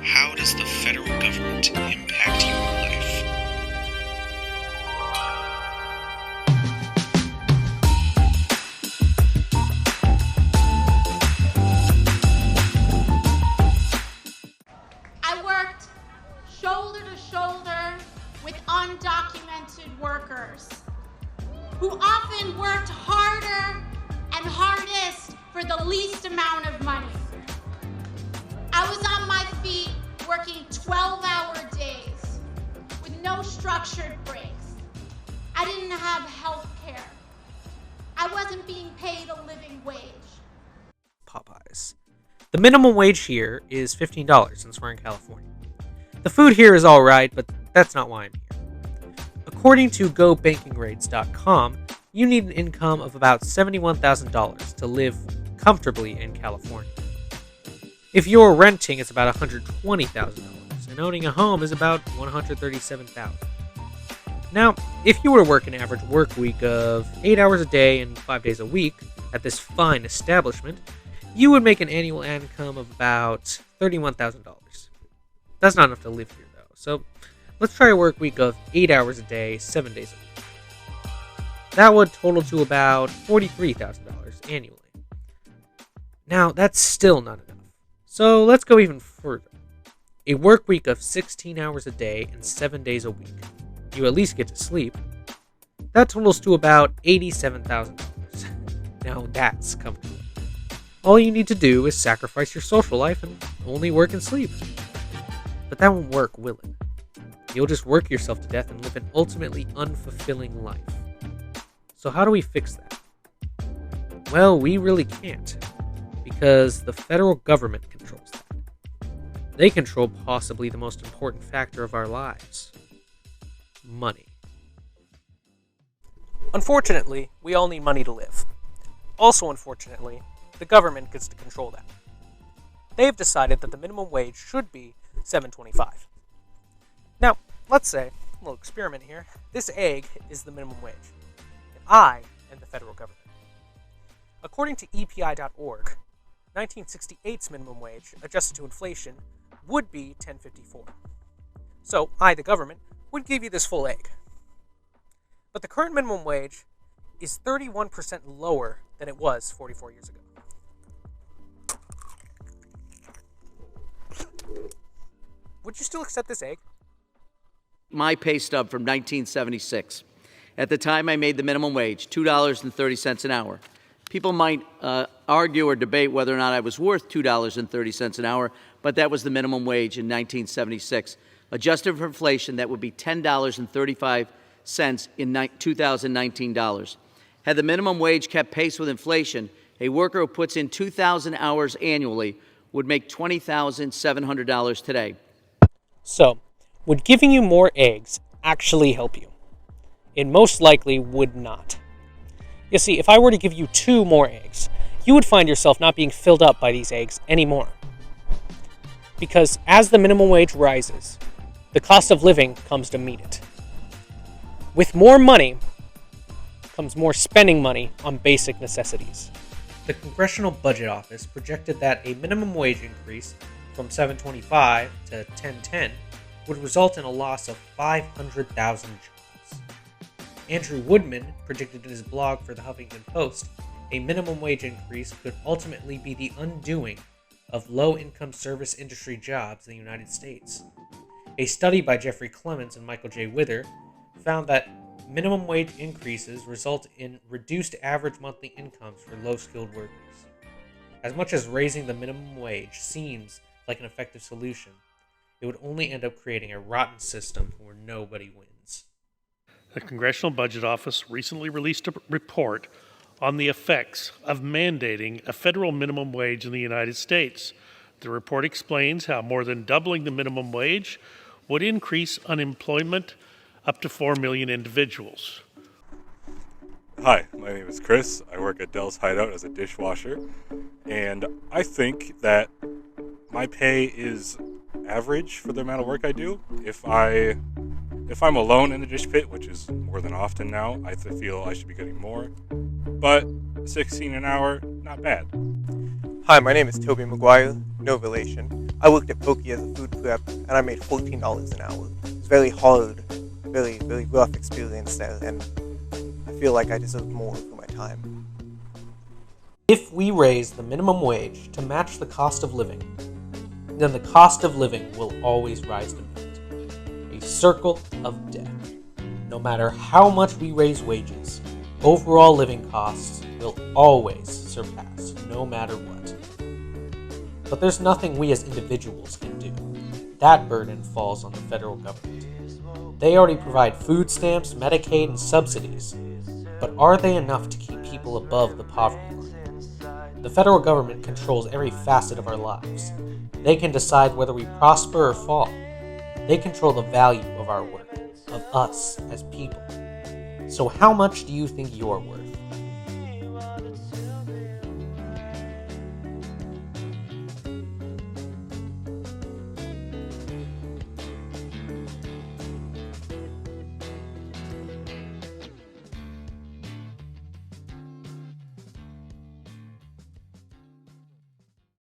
How does the federal government impact your life? I worked shoulder to shoulder with undocumented workers who often worked harder and hardest for the least amount of money. I was on my feet working 12-hour days with no structured breaks. I didn't have health care. I wasn't being paid a living wage. Popeyes. The minimum wage here is $15 since we're in California. The food here is alright, but that's not why I'm here. According to GoBankingRates.com, you need an income of about $71,000 to live comfortably in California. If you're renting, it's about $120,000, and owning a home is about $137,000. Now, if you were to work an average work week of 8 hours a day and 5 days a week at this fine establishment, you would make an annual income of about $31,000. That's not enough to live here, though. So let's try a work week of 8 hours a day, 7 days a week. That would total to about $43,000 annually. Now, that's still not enough. So let's go even further. A work week of 16 hours a day and 7 days a week. You at least get to sleep. That totals to about $87,000. Now that's comfortable. All you need to do is sacrifice your social life and only work and sleep. But that won't work, will it? You'll just work yourself to death and live an ultimately unfulfilling life. So how do we fix that? Well, we really can't, because the federal government controls that. They control possibly the most important factor of our lives: money. Unfortunately, we all need money to live. Also, unfortunately, the government gets to control that. They've decided that the minimum wage should be $7.25. Now, let's say, a little experiment here, this egg is the minimum wage. And I am the federal government. According to EPI.org, 1968's minimum wage, adjusted to inflation, would be $10.54. So, I, the government, would give you this full egg. But the current minimum wage is 31% lower than it was 44 years ago. Would you still accept this egg? My pay stub from 1976. At the time, I made the minimum wage, $2.30 an hour. People might argue or debate whether or not I was worth $2.30 an hour, but that was the minimum wage in 1976. Adjusted for inflation, that would be $10.35 in 2019 dollars. Had the minimum wage kept pace with inflation, a worker who puts in 2,000 hours annually would make $20,700 today. So, would giving you more eggs actually help you? It most likely would not. You see, if I were to give you 2 more eggs, you would find yourself not being filled up by these eggs anymore. Because as the minimum wage rises, the cost of living comes to meet it. With more money comes more spending money on basic necessities. The Congressional Budget Office projected that a minimum wage increase from $7.25 to $10.10 would result in a loss of 500,000 jobs. Andrew Woodman predicted in his blog for the Huffington Post a minimum wage increase could ultimately be the undoing of low-income service industry jobs in the United States. A study by Jeffrey Clements and Michael J. Wither found that minimum wage increases result in reduced average monthly incomes for low-skilled workers. As much as raising the minimum wage seems like an effective solution, it would only end up creating a rotten system where nobody wins. The Congressional Budget Office recently released a report on the effects of mandating a federal minimum wage in the United States. The report explains how more than doubling the minimum wage would increase unemployment up to 4 million individuals. Hi, my name is Chris. I work at Dell's Hideout as a dishwasher, and I think that my pay is average for the amount of work I do. If I'm alone in the dish pit, which is more than often now, I feel I should be getting more. But $16 an hour, not bad. Hi, my name is Toby McGuire. no relation. I worked at Pokey as a food prep, and I made $14 an hour. It was very hard, very, very rough experience there, and I feel like I deserve more for my time. If we raise the minimum wage to match the cost of living, then the cost of living will always rise to meet it. A circle of death. No matter how much we raise wages, overall living costs will always surpass, no matter what. But there's nothing we as individuals can do. That burden falls on the federal government. They already provide food stamps, Medicaid, and subsidies. But are they enough to keep people above the poverty line? The federal government controls every facet of our lives. They can decide whether we prosper or fall. They control the value of our work, of us as people. So how much do you think you're worth?